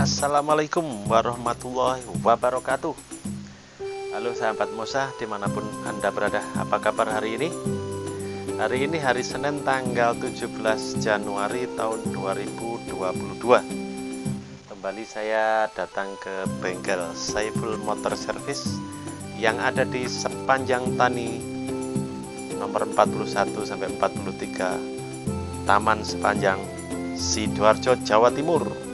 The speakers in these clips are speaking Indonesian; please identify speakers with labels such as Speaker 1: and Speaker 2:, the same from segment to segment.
Speaker 1: Assalamualaikum warahmatullahi wabarakatuh. Halo sahabat Mosa dimanapun Anda berada, apa kabar hari ini? Hari ini hari Senin tanggal 17 Januari tahun 2022. Kembali saya datang ke bengkel Saiful Motor Service yang ada di sepanjang Tani nomor 41 sampai 43 Taman Sepanjang Sidoarjo, Jawa Timur.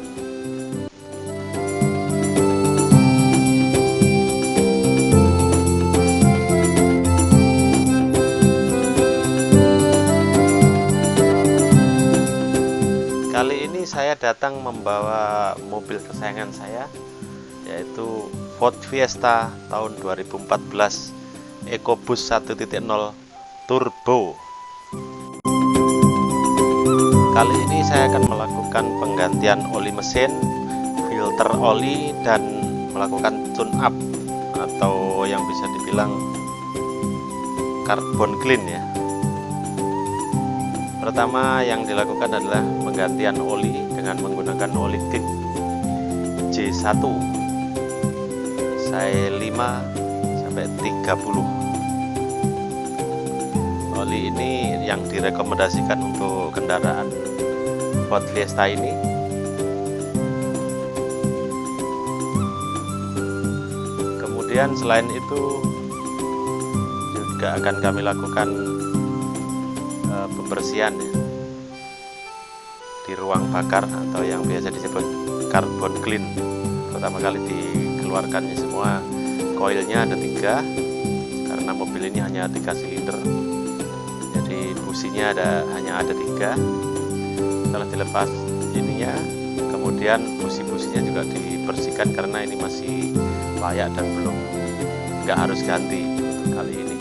Speaker 1: Kali ini saya datang membawa mobil kesayangan saya, yaitu Ford Fiesta tahun 2014 EcoBoost 1.0 Turbo. Kali ini saya akan melakukan penggantian oli mesin, filter oli, dan melakukan tune up atau yang bisa dibilang carbon clean ya. Pertama yang dilakukan adalah penggantian oli dengan menggunakan oli kick J1 size 5 sampai 30. Oli ini yang direkomendasikan untuk kendaraan Ford Fiesta ini. Kemudian selain itu juga akan kami lakukan pembersihan ya, di ruang bakar atau yang biasa disebut carbon clean. Pertama kali dikeluarkannya semua koilnya ada 3, karena mobil ini hanya 3 silinder, jadi businya hanya ada 3. Setelah dilepas ininya, kemudian busi-businya juga dibersihkan karena ini masih layak dan nggak harus ganti untuk kali ini.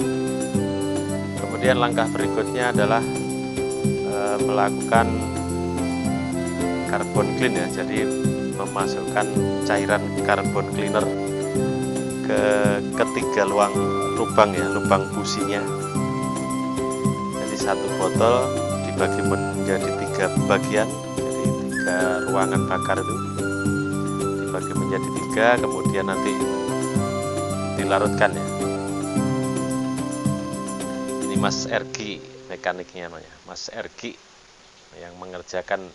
Speaker 1: Kemudian langkah berikutnya adalah melakukan carbon clean ya, jadi memasukkan cairan carbon cleaner ke ketiga lubang ya, lubang businya. Jadi satu botol dibagi menjadi 3 bagian, jadi 3 ruangan bakar itu dibagi menjadi 3, kemudian nanti dilarutkan ya. Ini Mas Ergi mekaniknya namanya, Mas Ergi yang mengerjakan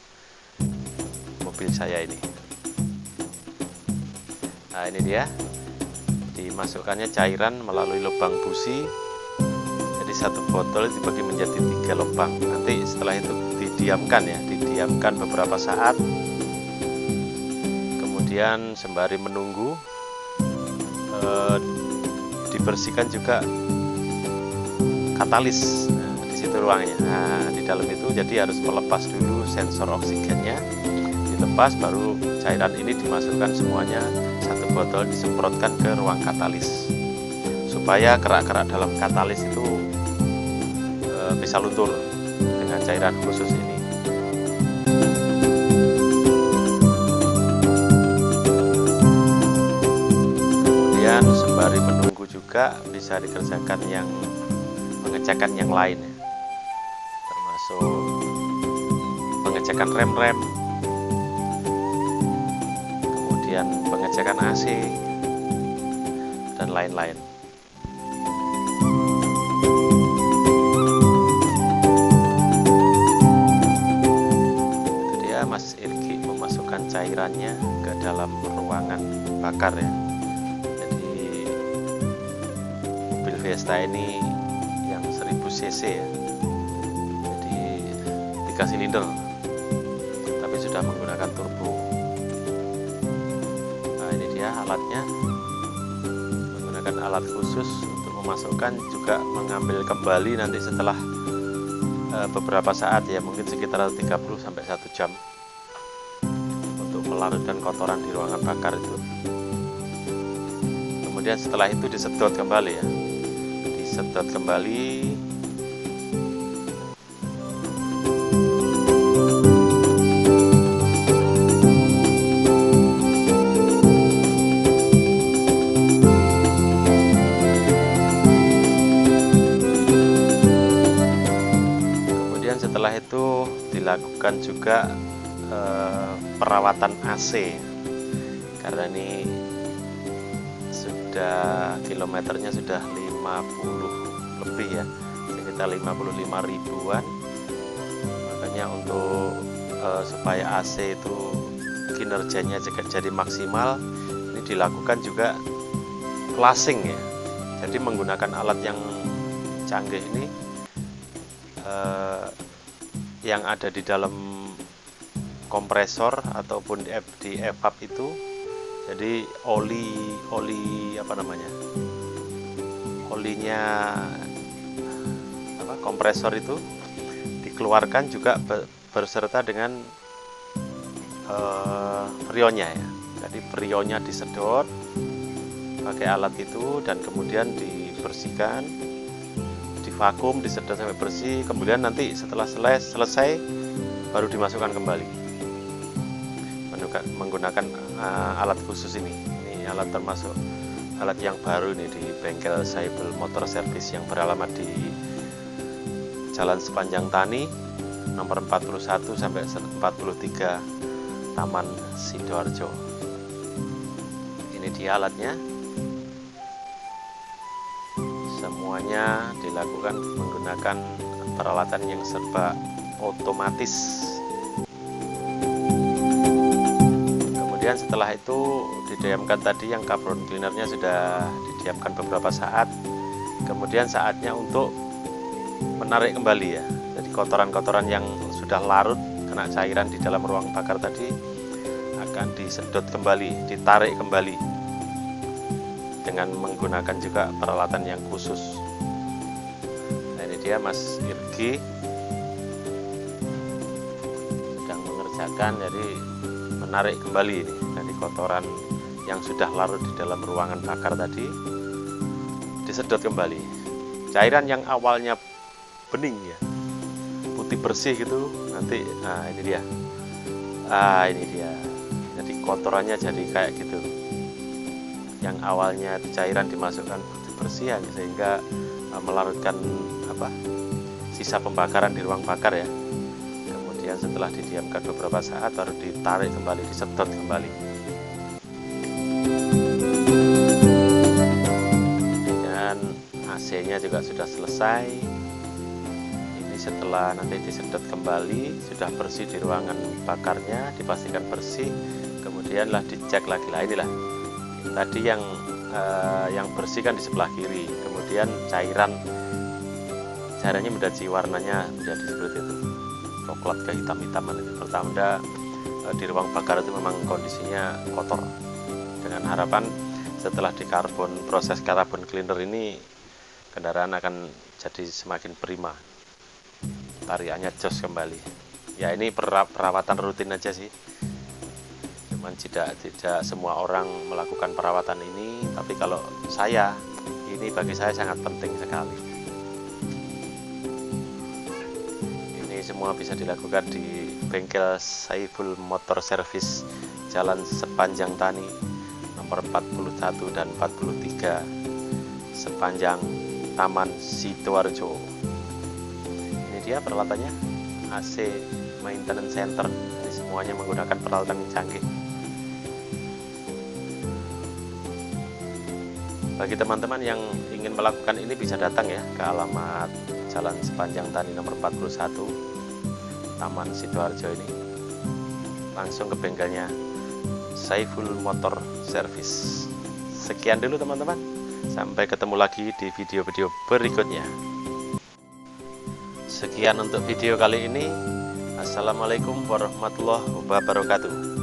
Speaker 1: mobil saya ini. Nah ini dia, dimasukkannya cairan melalui lubang busi. Jadi satu botol dibagi menjadi 3 lubang. Nanti setelah itu didiamkan beberapa saat. Kemudian sembari menunggu, dibersihkan juga katalis. Itu ruangnya. Nah, di dalam itu jadi harus melepas dulu sensor oksigennya, dilepas, baru cairan ini dimasukkan semuanya, satu botol disemprotkan ke ruang katalis supaya kerak-kerak dalam katalis itu bisa luntur dengan cairan khusus ini. Kemudian sembari menunggu juga bisa dikerjakan pengecekan yang lain ya, termasuk pengecekan rem, kemudian pengecekan AC dan lain-lain. Itu dia Mas Irgi memasukkan cairannya ke dalam ruangan bakar ya. Jadi mobil Fiesta ini yang 1000 cc ya, jadi 3 silinder tapi sudah menggunakan turbo. Nah ini dia alatnya, menggunakan alat khusus untuk memasukkan, juga mengambil kembali nanti setelah beberapa saat ya, mungkin sekitar 30 sampai 1 jam untuk melarutkan kotoran di ruangan bakar itu. Kemudian setelah itu disedot kembali ya, disedot kembali. Kemudian setelah itu dilakukan juga perawatan AC. karena ini sudah kilometernya sudah 50 lebih ya, sekitar 55 ribuan. Makanya untuk supaya AC itu kinerjanya juga jadi maksimal, ini dilakukan juga flushing ya. Jadi menggunakan alat yang canggih ini, yang ada di dalam kompresor ataupun di evap itu, jadi olinya kompresor itu dikeluarkan juga berserta dengan freonnya ya. Jadi freonnya disedot pakai alat itu dan kemudian dibersihkan, divakum, disedot sampai bersih, kemudian nanti setelah selesai baru dimasukkan kembali menggunakan alat khusus ini. Ini alat termasuk alat yang baru ini di bengkel Saiful Motor Service yang beralamat di Jalan Sepanjang Tani nomor 41 sampai 43 Taman Sidoarjo. Ini dia alatnya. Semuanya dilakukan menggunakan peralatan yang serba otomatis. Kemudian setelah itu didiamkan tadi, yang carbon cleanernya sudah didiamkan beberapa saat. Kemudian saatnya untuk menarik kembali ya. Jadi kotoran-kotoran yang sudah larut kena cairan di dalam ruang bakar tadi akan disedot kembali, ditarik kembali dengan menggunakan juga peralatan yang khusus. Nah, ini dia Mas Irgi sedang mengerjakan, jadi menarik kembali ini dari kotoran yang sudah larut di dalam ruangan bakar tadi, disedot kembali. Cairan yang awalnya bening ya, putih bersih gitu, nanti ini dia. Ini dia. Jadi kotorannya jadi kayak gitu. Yang awalnya cairan dimasukkan putih bersih sehingga melarutkan sisa pembakaran di ruang bakar ya. Kemudian setelah didiamkan beberapa saat baru ditarik kembali, disedot kembali. Dan AC-nya juga sudah selesai. Ini setelah nanti disedot kembali, sudah bersih di ruangan bakarnya, dipastikan bersih. Kemudianlah dicek lagi lah, inilah. Tadi yang bersih kan di sebelah kiri. Kemudian cairannya menjadi warnanya menjadi seperti itu, coklat kehitam-hitaman. Itu pertanda di ruang bakar itu memang kondisinya kotor. Dengan harapan setelah proses carbon cleaner ini, kendaraan akan jadi semakin prima, tariannya jos kembali. Ya ini perawatan rutin aja sih. Cuman tidak semua orang melakukan perawatan ini, tapi kalau ini bagi saya sangat penting sekali. Ini semua bisa dilakukan di bengkel Saiful Motor Service Jalan Sepanjang Tani nomor 41 dan 43 sepanjang Taman Sidoarjo. Ini dia peralatannya, AC Maintenance Center. Ini semuanya menggunakan peralatan yang canggih. Bagi teman-teman yang ingin melakukan ini bisa datang ya ke alamat Jalan Sepanjang Tani nomor 41 Taman Sidoarjo ini. Langsung ke bengkelnya Saiful Motor Service. Sekian dulu teman-teman. Sampai ketemu lagi di video-video berikutnya. Sekian untuk video kali ini. Assalamualaikum warahmatullahi wabarakatuh.